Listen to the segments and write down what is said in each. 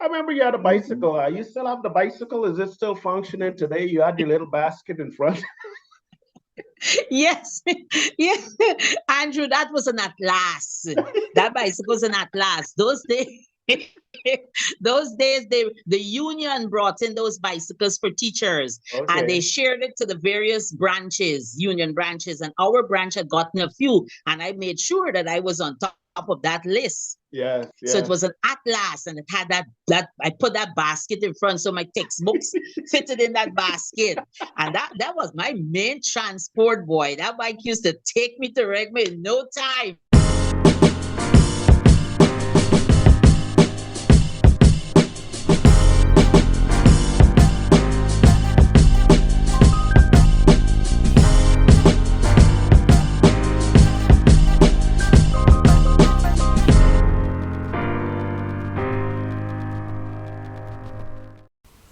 I remember you had a Mhm. bicycle. You still have the bicycle? Is it still functioning today? You had your little basket in front. Yes, yeah, Andrew, that was an Atlas. That bicycle was an Atlas. Those days, those days, the union brought in those bicycles for teachers, and they Okay. shared it to the various branches, union branches, and our branch had gotten a few, and I made sure that I was on top of that list. Yes, So it was yes. an atlas, and it had that I put that basket in front, so my textbooks fitted in that basket, and that was my main transport boy. That bike used to take me to Regma in no time.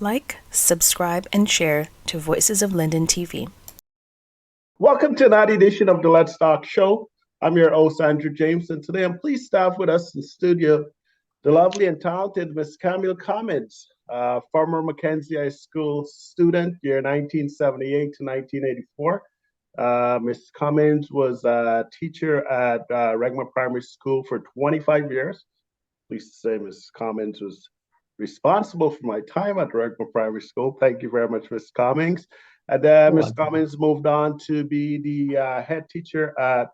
Like, subscribe, and share to Voices of Linden TV. Welcome to another edition of the Let's Talk Show. I'm your host, Andrew James, and today I'm pleased to have with us in the studio the lovely and talented Miss Camille Cummings, former Mackenzie High School student, year 1978 to 1984. Miss Cummings was a teacher at Regma Primary School for 25 years. Pleased to say Miss Cummings was responsible for my time at Regma Primary School. Thank you very much, Miss Cummings. And then Ms. Cummings moved on to be the head teacher at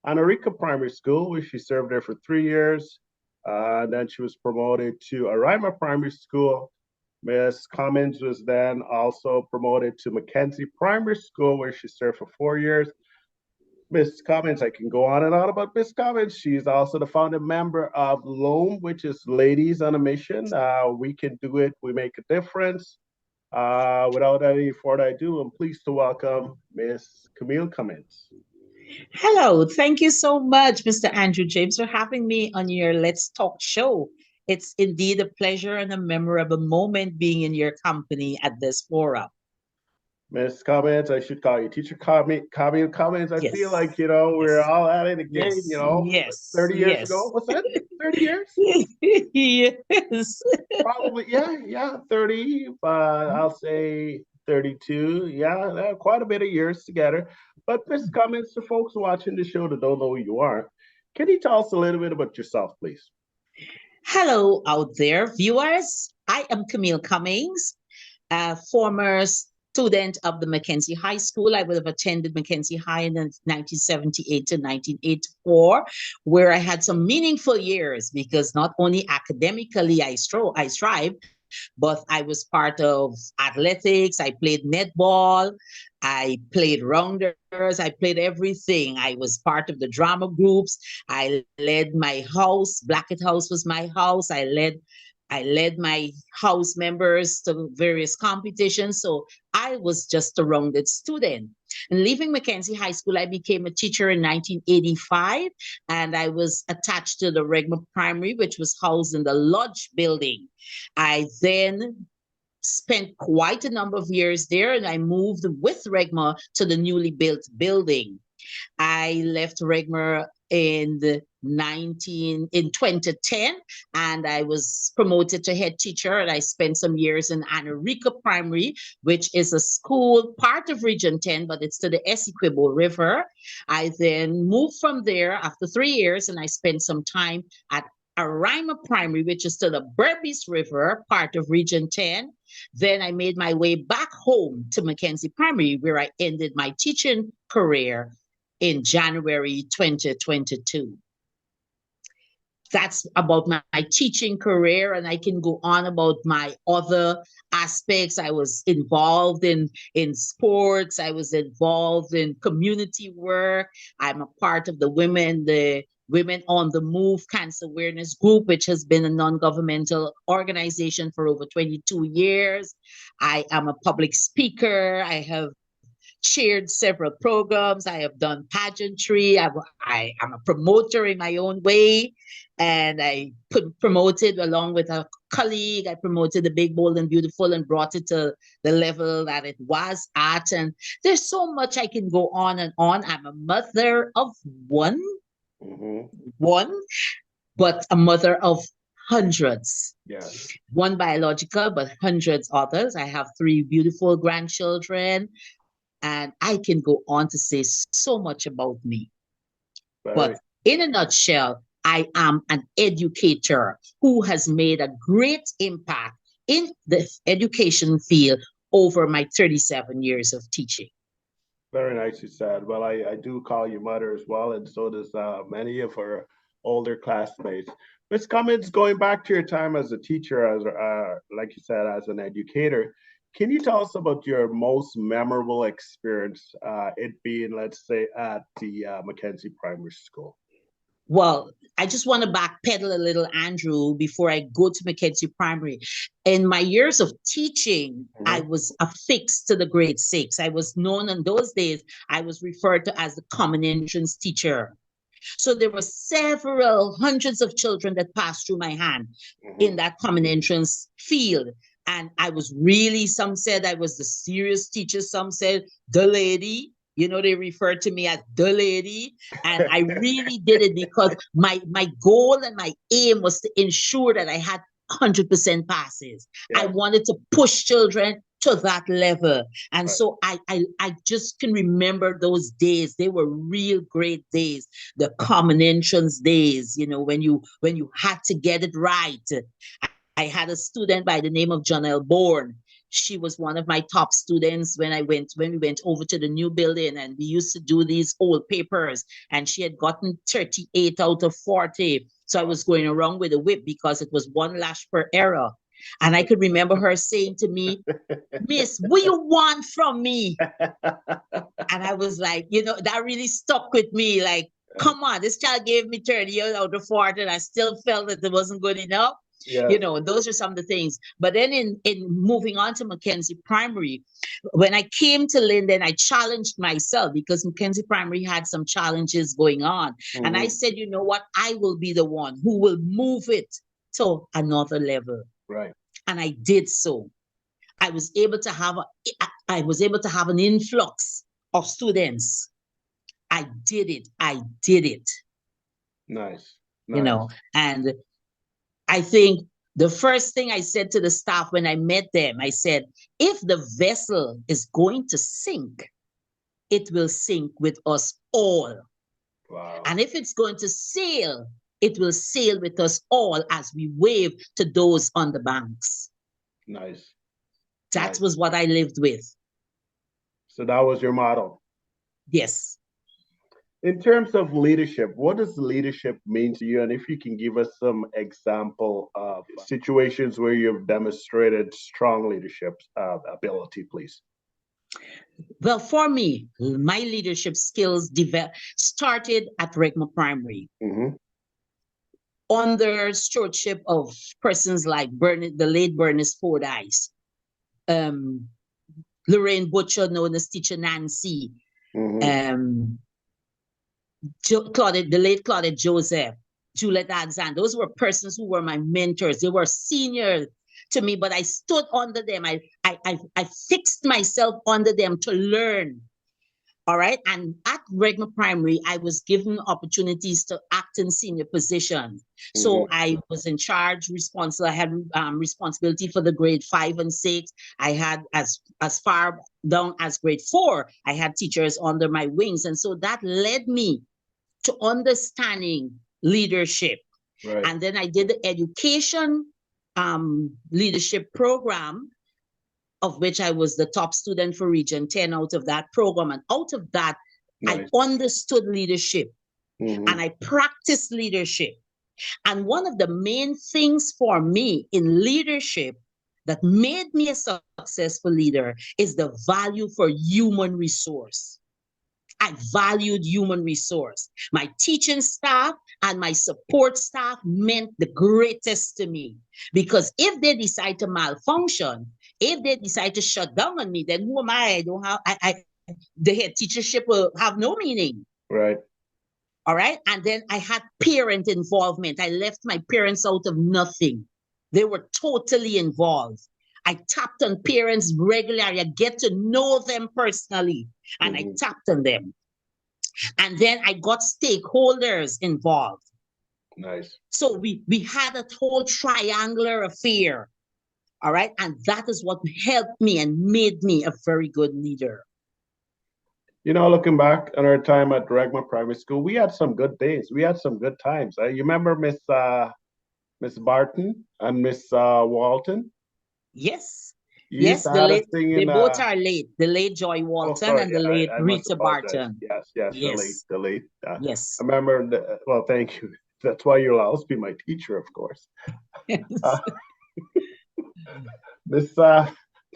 Anarica Primary School, where she served there for 3 years. And then she was promoted to Arima Primary School. Ms. Cummings was then also promoted to Mackenzie Primary School, where she served for 4 years. Miss Cummings, I can go on and on about Miss Cummings. She's also the founding member of LOAM, which is Ladies on a Mission. We can do it, we make a difference. Without any further ado, I'm pleased to welcome Miss Camille Cummings. Hello, thank you so much, Mr. Andrew James, for having me on your Let's Talk show. It's indeed a pleasure and a memorable moment being in your company at this forum. Miss Cummings, I should call you Teacher Camille Cummings. I feel Yes, like, we're yes, all at it again, yes, yes, 30 years ago. yes. What's that? 30 years? Yes. Probably, yeah, 30, I'll say 32. Yeah, quite a bit of years together. But Miss Cummings, the folks watching the show that don't know who you are, can you tell us a little bit about yourself, please? Hello, out there, viewers. I am Camille Cummings, a former student of the Mackenzie High School. I would have attended Mackenzie High in 1978 to 1984, where I had some meaningful years because not only academically I strive, but I was part of athletics. I played netball. I played rounders. I played everything. I was part of the drama groups. I led my house. Blackett House was my house. I led my house members to various competitions. So I was just a rounded student. And leaving Mackenzie High School, I became a teacher in 1985, and I was attached to the Regma Primary, which was housed in the Lodge building. I then spent quite a number of years there, and I moved with Regma to the newly built building. I left Regma in the 2010, and I was promoted to head teacher, and I spent some years in Anarica Primary, which is a school part of Region 10, but it's to the Essequibo River. I then moved from there after 3 years, and I spent some time at Arima Primary, which is to the Berbice River, part of Region 10. Then I made my way back home to Mackenzie Primary, where I ended my teaching career in January 2022. That's about my teaching career, and I can go on about my other aspects. I was involved in sports. I was involved in community work. I'm a part of the Women on the Move Cancer Awareness Group, which has been a non-governmental organization for over 22 years. I am a public speaker. I have chaired several programs. I have done pageantry. I am a promoter in my own way. And I promoted along with a colleague. I promoted the Big, Bold, and Beautiful and brought it to the level that it was at. And there's so much I can go on and on. I'm a mother of one, Mm-hmm. one, but a mother of hundreds. Yeah. One biological, but hundreds others. I have three beautiful grandchildren, and I can go on to say so much about me. Very. But in a nutshell, I am an educator who has made a great impact in the education field over my 37 years of teaching. Very nicely said. Well, I do call you mother as well, and so does many of her older classmates. Miss Cummins, going back to your time as a teacher, as like you said, as an educator, can you tell us about your most memorable experience, it being, let's say, at the Mackenzie Primary School? Well, I just want to backpedal a little, Andrew, before I go to Mackenzie Primary. In my years of teaching, I was affixed to the grade 6. I was known in those days, I was referred to as the common entrance teacher. So there were several hundreds of children that passed through my hand in that common entrance field. And I was really, some said I was the serious teacher, some said the lady. You know, they referred to me as the lady. And I really did it because my goal and my aim was to ensure that I had 100% passes. Yeah. I wanted to push children to that level. And so I just can remember those days. They were real great days. The common entrance days, you know, when you had to get it right. I had a student by the name of Janelle Bourne. She was one of my top students when we went over to the new building, and we used to do these old papers, and she had gotten 38 out of 40. So I was going around with a whip because it was one lash per error. And I could remember her saying to me, "Miss, what you want from me?" And I was like, you know, that really stuck with me. Like, come on, this child gave me 30 out of 40, and I still felt that it wasn't good enough. Yeah. You know, those are some of the things. But then in moving on to Mackenzie Primary, when I came to Linden, I challenged myself because Mackenzie Primary had some challenges going on. And I said, you know what? I will be the one who will move it to another level. Right. And I did so. I was able to have an influx of students. I did it. Nice. You know, and I think the first thing I said to the staff when I met them, I said, if the vessel is going to sink, it will sink with us all. Wow. And if it's going to sail, it will sail with us all as we wave to those on the banks. Nice. That was what I lived with. So that was your motto? Yes. In terms of leadership, what does leadership mean to you? And if you can give us some example of situations where you've demonstrated strong leadership ability, please. Well, for me, my leadership skills started at Regma Primary. Under stewardship of persons like the late Bernice Fordyce, Lorraine Butcher, known as Teacher Nancy, the late Claudette Joseph, Juliet Alexander. Those were persons who were my mentors. They were senior to me, but I stood under them. I fixed myself under them to learn. All right. And at Regma Primary, I was given opportunities to act in senior positions. So I was in charge, responsible. I had responsibility for the grade 5 and 6. I had as far down as grade 4, I had teachers under my wings. And so that led me to understanding leadership. Right. And then I did the education leadership program, of which I was the top student for Region 10 out of that program. And out of that, I understood leadership and I practiced leadership. And one of the main things for me in leadership that made me a successful leader is the value for human resource. I valued human resource. My teaching staff and my support staff meant the greatest to me, because if they decide to malfunction, if they decide to shut down on me, then who am I? The head teachership will have no meaning. Right. All right. And then I had parent involvement. I left my parents out of nothing. They were totally involved. I tapped on parents regularly. I get to know them personally, and I tapped on them. And then I got stakeholders involved. Nice. So we had a whole triangular affair. All right. And that is what helped me and made me a very good leader. You know, looking back on our time at Regma Primary School, we had some good days. We had some good times. You remember Miss Barton and Miss Walton? Yes. You used Yes, to have us they singing. both are late. The late Joy Oh, Walton sorry, and the late I must Rita apologize. Barton. Yes, yes, Yes. the late. I Yes. remember. Well, thank you. That's why you'll always be my teacher, of course. Uh, Miss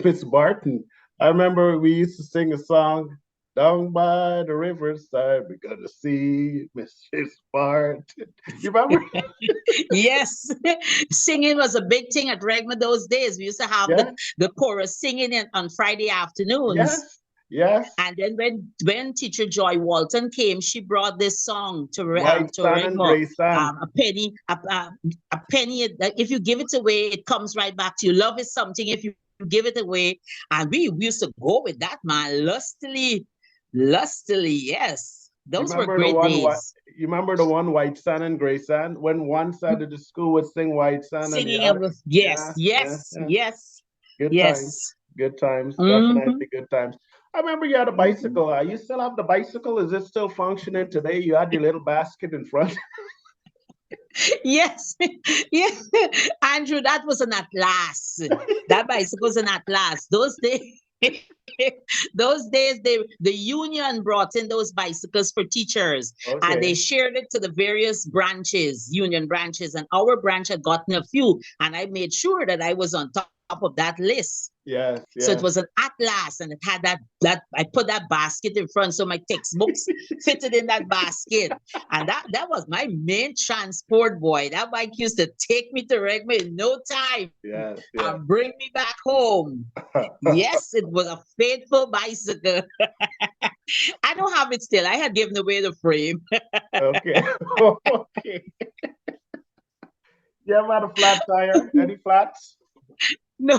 Miss Barton. I remember we used to sing a song down by the riverside. We're gonna see Mrs. Barton. You remember? Yes. Singing was a big thing at Regma those days. We used to have Yeah, the chorus singing on Friday afternoons. yes, yes. And then when teacher Joy Walton came, she brought this song White to sun and Regma. gray sun. A penny. If you give it away, it comes right back to you. Love is something. If you give it away, and we used to go with that, man, lustily, lustily. Yes, You those were remember the great one days. you remember the one white sun and gray sun? When one side of the school would sing white sun and the Singing other. of yes, Yeah, yeah, yes, yeah. yes, Good times. yes. Good times. Mhm. Definitely good times. I remember you had a Mhm. bicycle. You still have the bicycle? Is it still functioning today? You had your little basket in front. Yes, yeah, Andrew, that was an Atlas. That bicycle was an Atlas. Those days, those days, the union brought in those bicycles for teachers, and they Okay. shared it to the various branches, union branches, and our branch had gotten a few, and I made sure that I was on top of that list. Yes, So it yes. was an atlas, and it had that I put that basket in front, so my textbooks fitted in that basket, and that was my main transport boy. That bike used to take me to Regma in no time Yes, yes. and bring me back home. Yes, it was a faithful bicycle. I don't have it still. I had given away the frame. Okay. Okay. You ever had a flat tire? Any flats? No,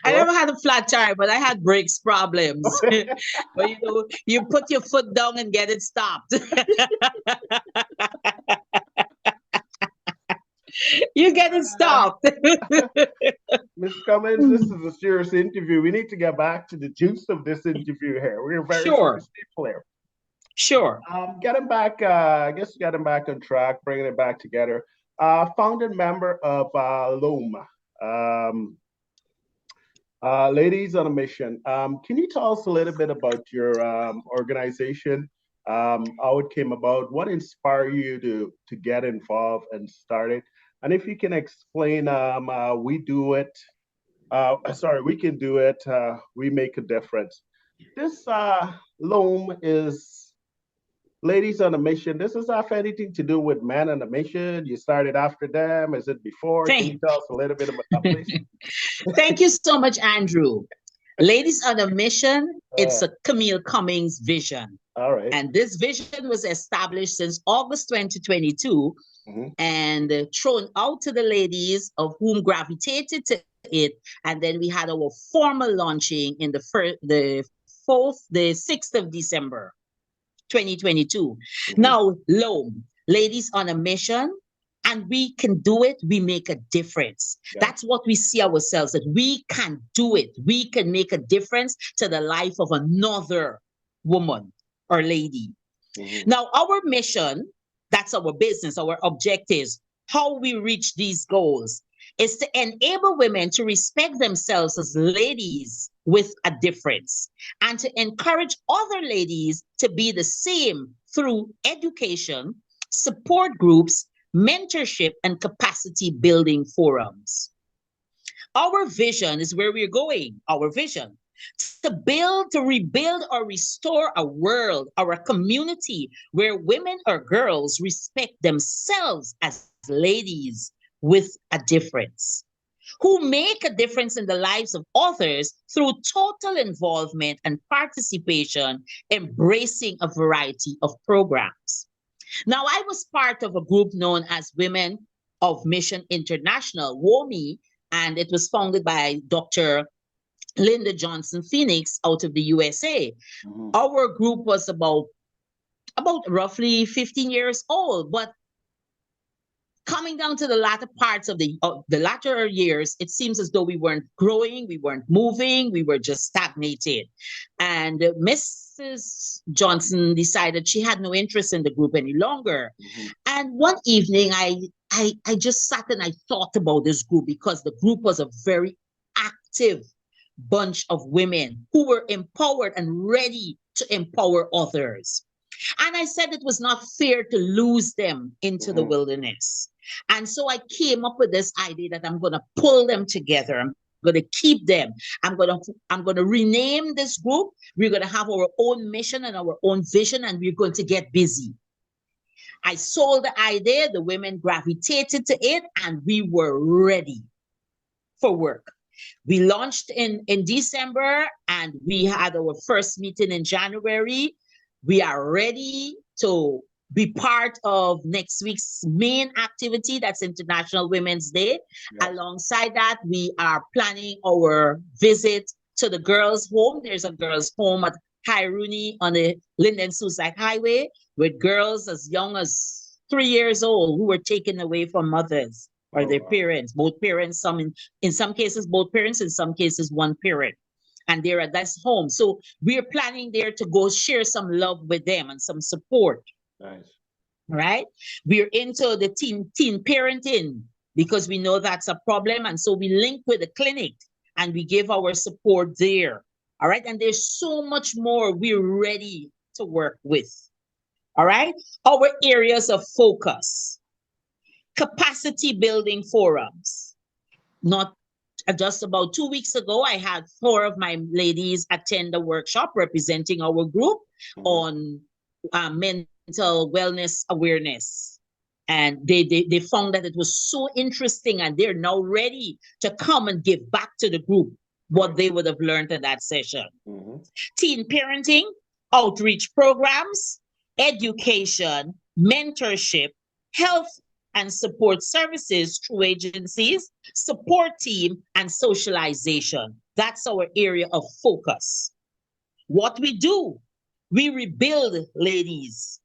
I No? never had a flat tire, but I had brakes problems. But you put your foot down and get it stopped. You get it stopped. Miss Cummings, this is a serious interview. We need to get back to the juice of this interview here. We're very Sure, serious people here. sure. Getting back, I guess getting back on track, bringing it back together. Founding member of Loom, um, Ladies on a Mission. Can you tell us a little bit about your organization, how it came about, what inspired you to get involved and start it? And if you can explain, we do it. Sorry, we can do it. We make a difference. This Loom is Ladies on a Mission. This does have anything to do with Men on a Mission? You started after them? Is it before? Can you Thank, tell us a little bit about that, please? thank you so much, Andrew. Ladies on a Mission, it's Uh, a Camille Cummings vision. all right. And this vision was established since August 2022 Mhm. and thrown out to the ladies of whom gravitated to it. And then we had our formal launching in the 6th of December, 2022. Mhm. Now, Loam, ladies on a mission, and we can do it. We make a difference. Yeah. That's what we see ourselves that we can do it. We can make a difference to the life of another woman or lady. Mhm. Now, our mission, that's our business, our objectives, how we reach these goals is to enable women to respect themselves as ladies with a difference and to encourage other ladies to be the same through education, support groups, mentorship, and capacity building forums. Our vision is where we're going, our vision to build, to rebuild, or restore a world or a community where women or girls respect themselves as ladies with a difference, who make a difference in the lives of others through total involvement and participation, embracing a variety of programs. Now, I was part of a group known as Women of Mission International, WOMI, and it was founded by Dr. Linda Johnson Phoenix out of the USA. Mhm. Our group was about roughly 15 years old, but Coming down to the latter parts of the latter years, it seems as though we weren't growing, we weren't moving, we were just stagnated. And Mrs. Johnson decided she had no interest in the group any longer. Mhm. And one evening, I just sat and I thought about this group, because the group was a very active bunch of women who were empowered and ready to empower others. And I said it was not fair to lose them into the Mhm. wilderness. And so I came up with this idea that I'm going to pull them together. I'm going to keep them. I'm going to rename this group. We're going to have our own mission and our own vision, and we're going to get busy. I sold the idea, the women gravitated to it, and we were ready for work. We launched in December, and we had our first meeting in January. We are ready to be part of next week's main activity, that's International Women's Day. Yes. Alongside that, we are planning our visit to the girls' home. There's a girls' home at High Rooney on the Linden Suicide Highway, with girls as young as 3 years old who were taken away from mothers or Oh, their wow. parents, both parents, in some cases, both parents, in some cases, one parent. And they're at this home. So we're planning there to go share some love with them and some support. Nice. Right? We're into the teen parenting, because we know that's a problem. And so we link with the clinic and we give our support there. All right. And there's so much more we're ready to work with. All right. Our areas of focus: capacity building forums. Not just about 2 weeks ago, I had 4 of my ladies attend a workshop representing our group Mhm. on mental wellness awareness. And they found that it was so interesting, and they're now ready to come and give back to the group what Right. they would have learned in that session. Mhm. Teen parenting, outreach programs, education, mentorship, health and support services through agencies, support team, and socialization. That's our area of focus. What we do, we rebuild ladies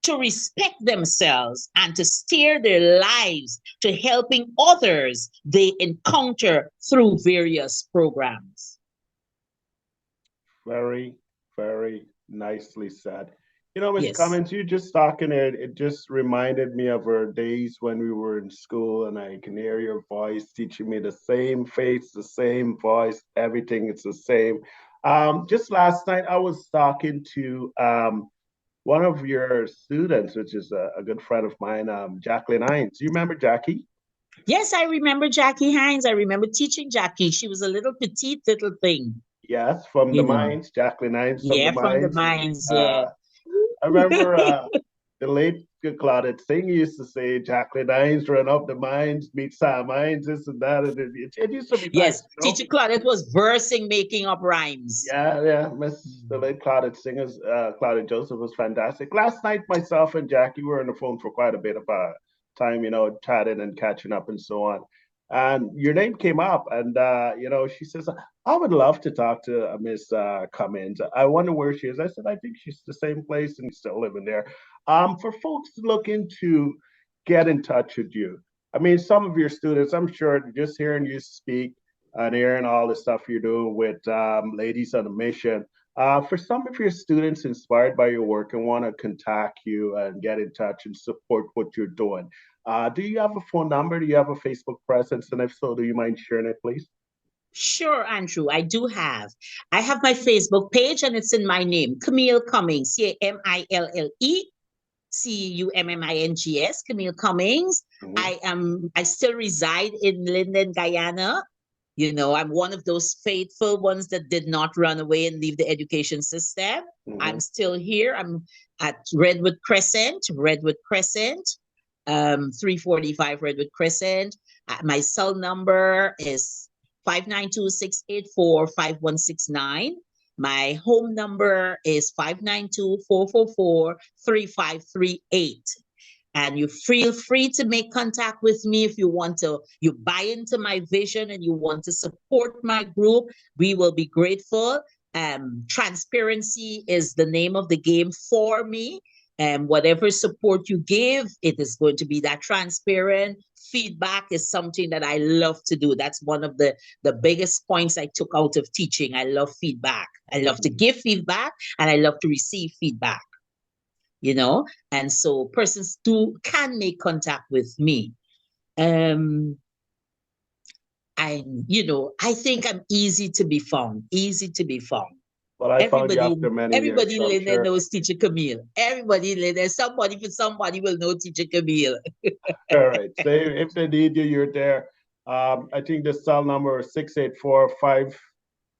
to respect themselves and to steer their lives to helping others they encounter through various programs. Very, very nicely said. You know, Miss Yes. Cummings, you just talking it just reminded me of our days when we were in school, and I can hear your voice teaching me the same face, the same voice, everything is the same. Just last night I was talking to one of your students, which is a good friend of mine, Jacqueline Hines. You remember Jackie? Yes, I remember Jackie Hines. I remember teaching Jackie. She was a little petite little thing, Yes, from the you know. mines, Jacqueline Hines from the Yeah, from the mines. mines, yeah. Uh, I remember the late Claudette Singh used to say, Jacqueline Hines run up the mines, meet Sam Hines, this and that. And it used to be nice, Yes, you know? Teacher Claudette was versing, making up rhymes. Yeah, yeah. Miss the late Claudette Singers, Claudette Joseph was fantastic. Last night, myself and Jackie were on the phone for quite a bit of time, you know, chatting and catching up and so on. And your name came up, and you know, she says, "I would love to talk to Miss Cummings. I wonder where she is." I said, "I think she's the same place and still living there." For folks looking to get in touch with you, I mean, some of your students, I'm sure, just hearing you speak and hearing all the stuff you're doing with Ladies on a Mission. For some of your students inspired by your work and want to contact you and get in touch and support what you're doing, do you have a phone number? Do you have a Facebook presence? And if so, do you mind sharing it, please? Sure, Andrew, I do have. I have my Facebook page, and it's in my name, Camille Cummings, Camille Cummings, Camille Cummings. Mhm. I still reside in Linden, Guyana. You know, I'm one of those faithful ones that did not run away and leave the education system. I'm Mhm. still here. I'm at Redwood Crescent, 345 Redwood Crescent. My cell number is 592-684-5169. My home number is 592-444-3538. And you feel free to make contact with me if you want to, you buy into my vision and you want to support my group. We will be grateful. Transparency is the name of the game for me. And whatever support you give, it is going to be that transparent. Feedback is something that I love to do. That's one of the biggest points I took out of teaching. I love feedback. I love to give feedback and I love to receive feedback, you know? And so persons can make contact with me. I think I'm easy to be found, easy to be found. Well, I found you after many years, Everybody so in I'm Linden sure. knows Teacher Camille. Everybody in Linden, somebody will know Teacher Camille. All right. So if they need you, you're there. I think the cell number is 684-5169.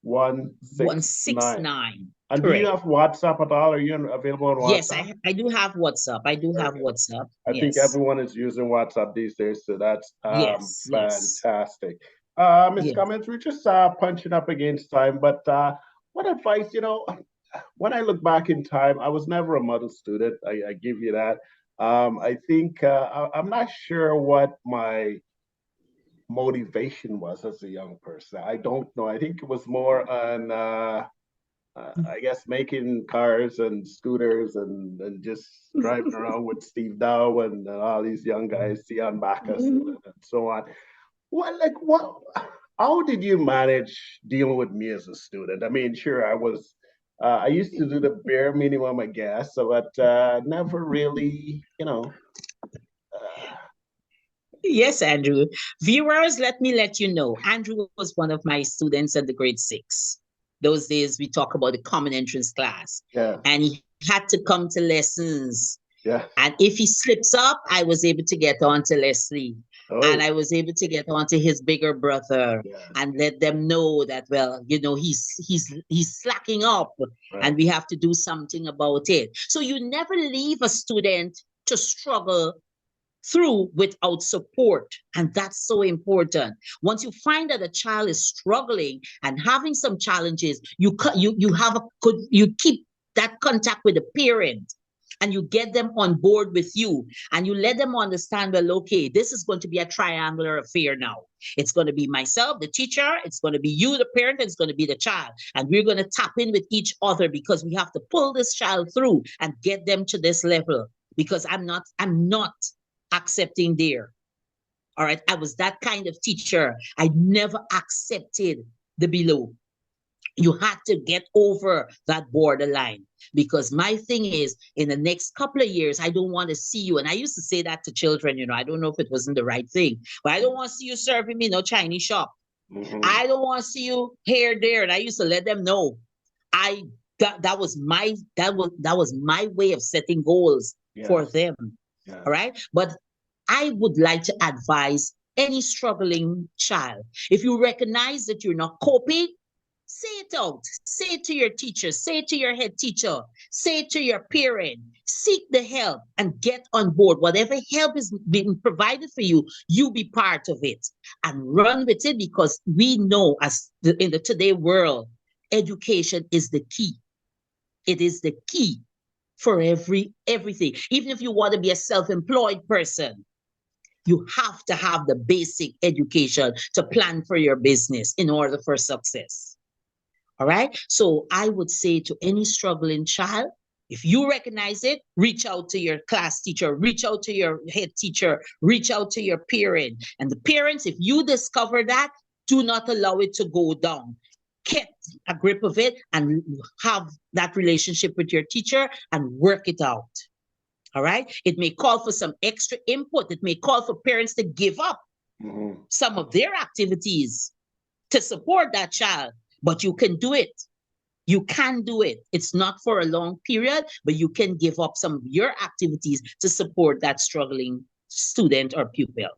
169. And do you Correct. have WhatsApp at all? Are you available on Yes, WhatsApp? I do have WhatsApp. I do have Okay. WhatsApp. I think Yes. everyone is using WhatsApp these days, so that's Yes. fantastic. Ms. Yes. Cummings, we're just punching up against time, but what advice, when I look back in time, I was never a model student. I give you that. I think I'm not sure what my motivation was as a young person. I don't know. I think it was more on I guess making cars and scooters and just driving around with Steve Dow and all these young guys, Sion Backus and so on. What? How did you manage dealing with me as a student? I mean, sure, I was. I used to do the bare minimum, I guess, but never really, Yes, Andrew. Viewers, let me let you know. Andrew was one of my students at the grade 6. Those days we talk about the common entrance class. Yeah. And he had to come to lessons. Yeah. And if he slips up, I was able to get on to Leslie. And I was able to get on to his bigger brother and let them know that, well, he's slacking up and we have to do something about it. So you never leave a student to struggle through without support. And that's so important. Once you find that a child is struggling and having some challenges, you keep that contact with the parent and you get them on board with you and you let them understand, well, okay, this is going to be a triangular affair now. It's going to be myself, the teacher, it's going to be you, the parent, and it's going to be the child. And we're going to tap in with each other because we have to pull this child through and get them to this level because I'm not accepting there. All right. I was that kind of teacher. I never accepted the below. You had to get over that borderline because my thing is in the next couple of years, I don't want to see you. And I used to say that to children, I don't know if it wasn't the right thing, but I don't want to see you serving me no Chinese shop. I don't want to see you here, there. And I used to let them know that was my way of setting goals for them. All right. But I would like to advise any struggling child. If you recognize that you're not coping, say it out. Say it to your teacher. Say it to your head teacher. Say it to your parent. Seek the help and get on board. Whatever help is being provided for you, you be part of it and run with it because we know in the today world, education is the key. It is the key for everything. Even if you want to be a self-employed person, you have to have the basic education to plan for your business in order for success. All right. So I would say to any struggling child, if you recognize it, reach out to your class teacher, reach out to your head teacher, reach out to your parent. And the parents, if you discover that, do not allow it to go down. Get a grip of it and have that relationship with your teacher and work it out. All right. It may call for some extra input. It may call for parents to give up some of their activities to support that child, but you can do it. You can do it. It's not for a long period, but you can give up some of your activities to support that struggling student or pupil.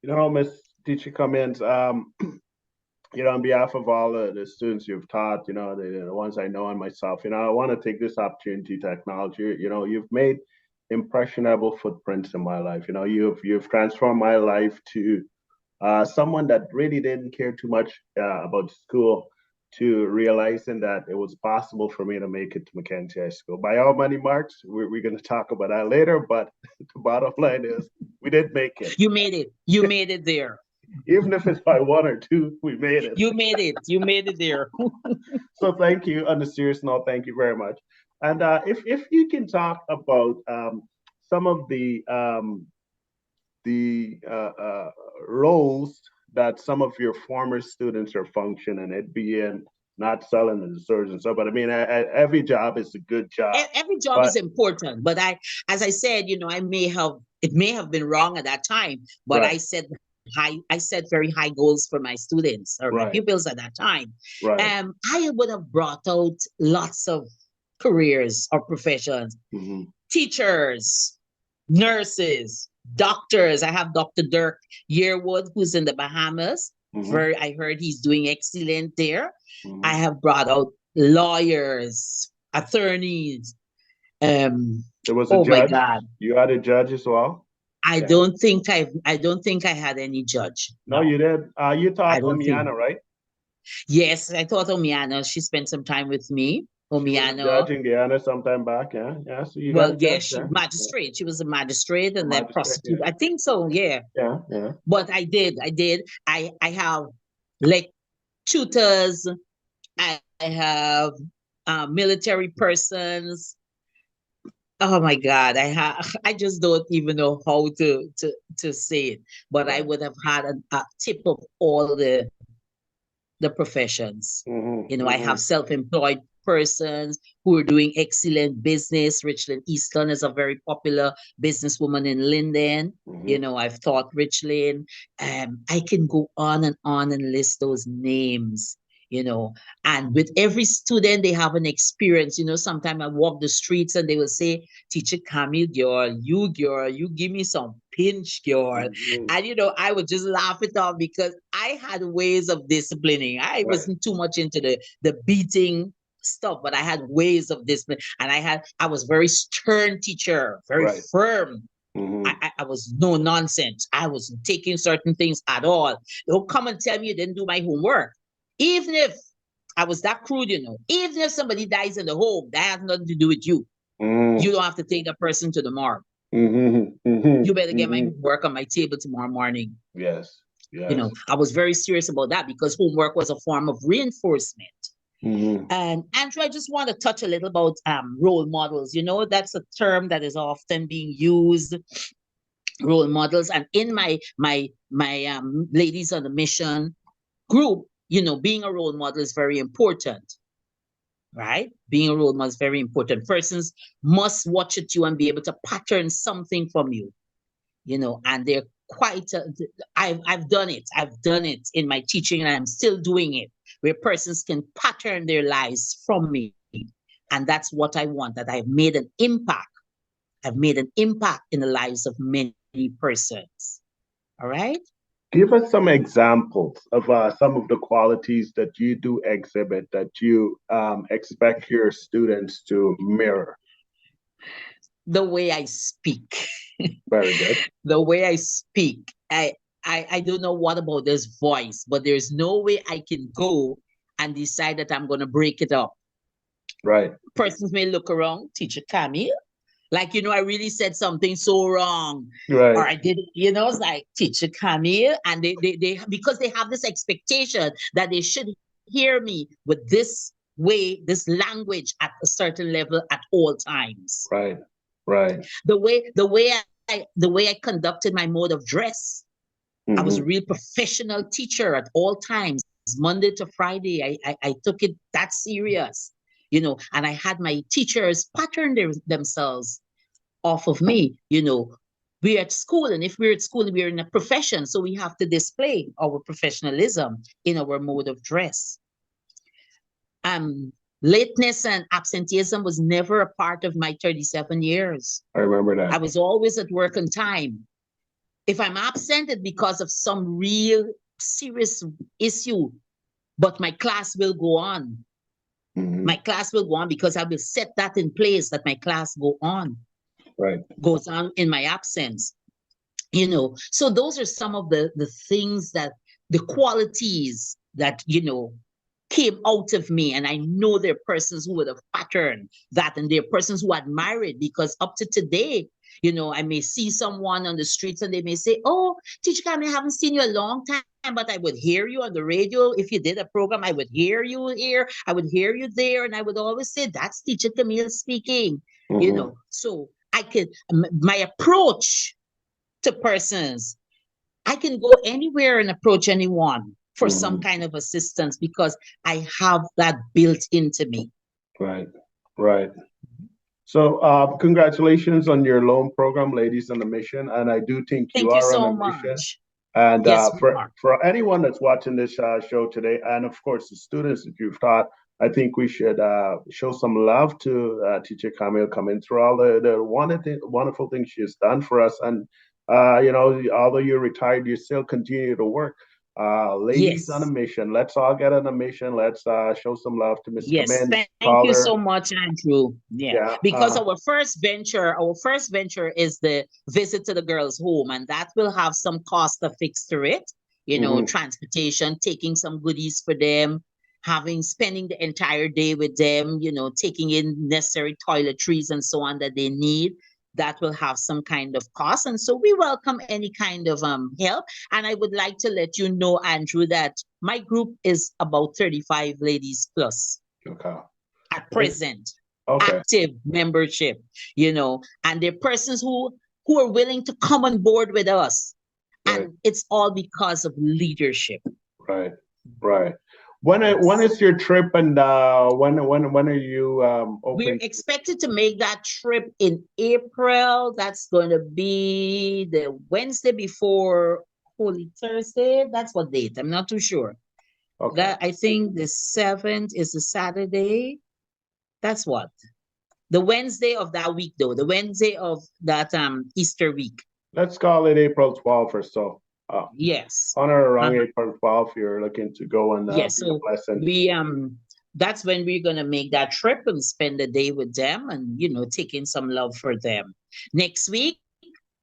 Ms. Teacher Cummings, on behalf of all the students you've taught, the ones I know and myself, I want to take this opportunity to acknowledge you. You've made impressionable footprints in my life. You've transformed my life to someone that really didn't care too much about school to realizing that it was possible for me to make it to Mackenzie High School. By how many marks, we're going to talk about that later, but the bottom line is we did make it. You made it. You made it there. Even if it's by 1 or 2, we made it. You made it. You made it there. So thank you. On a serious note, thank you very much. And if you can talk about some of the roles that some of your former students are functioning, it being not selling the desserts and stuff. But I mean, every job is a good job. Every job But is important, but as I said, it may have been wrong at that time, but Right. I set very high goals for my students or my Right. pupils at that time. Right. I would have brought out lots of careers or professions: Mhm. teachers, nurses, doctors. I have Dr. Dirk Yearwood, who's in the Bahamas. Mhm. I heard he's doing excellent there. Mhm. I have brought out lawyers, attorneys. There was a Oh my judge. God. You had a judge as well? I Yeah. don't think I had any judge. No, you did. You I taught don't think. Omiana, right? Yes, I thought Omiana. She spent some time with me. She was a Omiana. judge in Guyana sometime back. Yeah. Yeah. So you got a Well, yeah, judge there. Yeah. magistrate. She was a magistrate A and then magistrate. prostitute. Yeah. I think so, yeah. Yeah. Yeah. But I did. I have like tutors. I have military persons. Oh my God, I just don't even know how to say it. But I Right. would have had a tip of all the professions. Mhm. I have Mhm. self-employed persons who are doing excellent business. Richland Easton is a very popular businesswoman in Linden. Mhm. I've taught Richland. I can go on and list those names. And with every student, they have an experience. Sometimes I walk the streets and they will say, Teacher Camille, girl, you give me some pinch, girl. Mhm. And I would just laugh it off because I had ways of disciplining. I Right. wasn't too much into the beating stuff, but I had ways of discipline. And I was very stern teacher, very Right. firm. Mhm. I was no nonsense. I wasn't taking certain things at all. Don't come and tell me you didn't do my homework. Even if I was that crude, even if somebody dies in the home, that has nothing to do with you. Mhm. You don't have to take that person to the morgue. Mhm. Mhm. You better get my Mhm. homework on my table tomorrow morning. Yes. Yes. I was very serious about that because homework was a form of reinforcement. Mhm. And Andrew, I just want to touch a little about role models. That's a term that is often being used, role models. And in my ladies on the mission group, being a role model is very important, right? Being a role model is very important. Persons must watch at you and be able to pattern something from you, and they're quite, I've done it. I've done it in my teaching and I'm still doing it, where persons can pattern their lives from me. And that's what I want, that I've made an impact. I've made an impact in the lives of many persons. All right. Give us some examples of some of the qualities that you do exhibit that you expect your students to mirror. The way I speak, Very good. the way I speak, I don't know what about this voice, but there's no way I can go and decide that I'm going to break it up. Right. Persons may look around, Teacher Camille, like, I really said something so wrong. Right. Or I did, it's like, Teacher Camille, and they because they have this expectation that they should hear me with this way, this language at a certain level at all times. Right. Right. The way I conducted my mode of dress. I was a Mhm. real professional teacher at all times, Monday to Friday. I took it that serious, and I had my teachers pattern themselves off of me. We're at school, and if we're at school, we're in a profession, so we have to display our professionalism in our mode of dress. Lateness and absenteeism was never a part of my 37 years. I remember I that. was always at work on time. If I'm absent, it's because of some real serious issue, but my class will go on. Mhm. My class will go on because I will set that in place, that my class Right. goes on in my absence. So those are some of the things the qualities that came out of me. And I know there are persons who would have patterned that, and there are persons who admire it, because up to today, You know, I may see someone on the streets and they may say, "Oh, Teacher Camille, I haven't seen you a long time, but I would hear you on the radio. If you did a program, I would hear you here, I would hear you there." And I would always say, "That's Teacher Camille speaking." You Mm-hmm. know, so I can, my approach to persons, I can go anywhere and approach anyone for some Mm-hmm. kind of assistance because I have that built into me. Right. Right. So, congratulations on your loan program, Ladies on a Mission. And I do think you Thank you are on a so mission. much. And Yes, we are. for anyone that's watching this show today, and of course the students that you've taught, I think we should show some love to Teacher Camille Cummings through all the wonderful things she has done for us. And you know, although you're retired, you still continue to work. Ladies on a Yes. mission. Let's all get on a mission. Let's show some love to Miss Yes, Cummings. thank Call you her. so much, Andrew. Yeah, Yeah. because our first venture is the visit to the girls' home, and that will have some cost affixed to it. You know, Mhm. transportation, taking some goodies for them, spending the entire day with them. You know, taking in necessary toiletries and so on that they need. That will have some kind of cost, and so we welcome any kind of help. And I would like to let you know, Andrew, that my group is about 35 ladies plus Okay. at present, Okay. active membership, you know, and they're persons who are willing to come on board with us. Right. And it's all because of leadership. Right. Right. When Yes. is your trip, and when are you We're open? expected to make that trip in April. That's going to be the Wednesday before Holy Thursday. That's what date? I'm not too sure. Okay. That I think the 7th is a Saturday. That's what. The Wednesday of that week, though, the Wednesday of that Easter week. Let's call it April 12th or so. Uh, Yes. on or around Uh-huh. April 12th, you're looking to go and Yes. be a So blessing. we that's when we're gonna make that trip and spend the day with them and taking some love for them. Next week,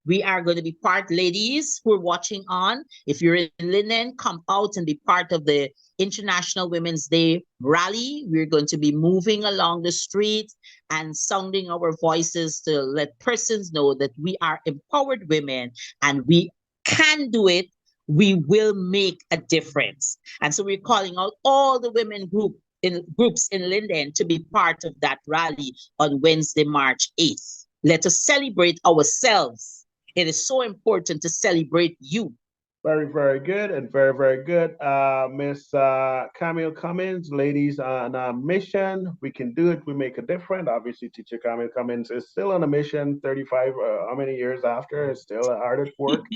we are going to be part ladies who are watching on. If you're in Linden, come out and be part of the International Women's Day rally. We're going to be moving along the street and sounding our voices to let persons know that we are empowered women and we can do it. We will make a difference. And so we're calling out all the women groups in Linden to be part of that rally on Wednesday, March 8th. Let us celebrate ourselves. It is so important to celebrate you. Very, very good, and very, very good. Miss Camille Cummings, Ladies on a Mission. We can do it. We make a difference. Obviously, Teacher Camille Cummings is still on a mission, 35, how many years after, is still hard at work.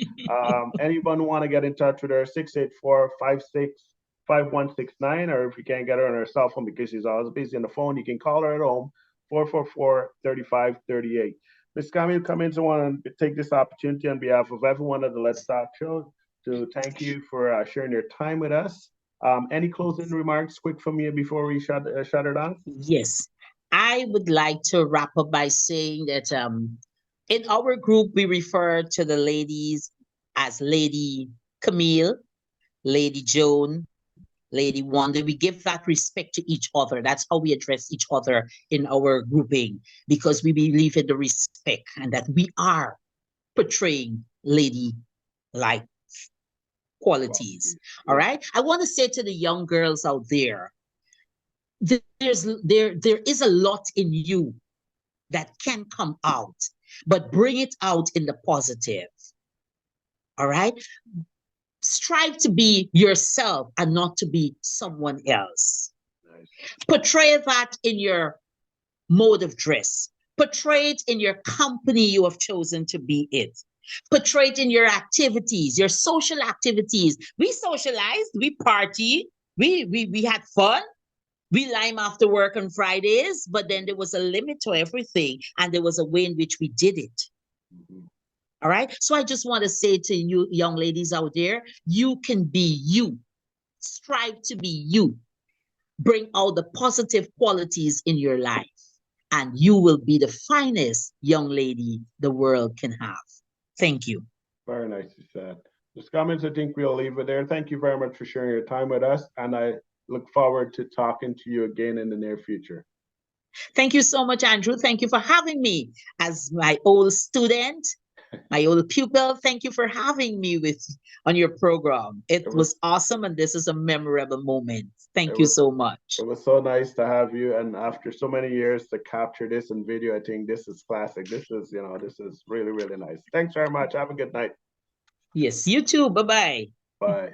Anyone want to get in touch with her, 684-56-5169, or if you can't get her on her cell phone because she's always busy on the phone, you can call her at home, 444-3538. Miss Camille Cummings, I want to take this opportunity on behalf of everyone at the Let's Talk Show to thank you for sharing your time with us. Any closing remarks, quick from you before we shut her down? Yes. I would like to wrap up by saying that in our group, we refer to the ladies as Lady Camille, Lady Joan, Lady Wanda. We give that respect to each other. That's how we address each other in our grouping because we believe in the respect and that we are portraying lady like qualities. All Yeah. right. I want to say to the young girls out there, there is a lot in you that can come out, but bring it out in the positive. All right. Strive to be yourself and not to be someone else. Nice. Portray that in your mode of dress. Portray it in your company you have chosen to be it. Portray it in your activities, your social activities. We socialized, we party, we had fun. We lime after work on Fridays, but then there was a limit to everything, and there was a way in which we did it. Mhm. All right. So I just want to say to you, young ladies out there, you can be you. Strive to be you. Bring out the positive qualities in your life, and you will be the finest young lady the world can have. Thank you. Very nicely said. Ms. Cummings, I think we'll leave it there. Thank you very much for sharing your time with us, and I look forward to talking to you again in the near future. Thank you so much, Andrew. Thank you for having me as my old student, my old pupil. Thank you for having me with on your program. It It was was awesome, and this is a memorable moment. it Thank you was so much. it was so nice to have you. And after so many years to capture this in video, I think this is classic. This is, this is really, really nice. Thanks very much. Have a good night. Yes, you too. Bye bye. Bye.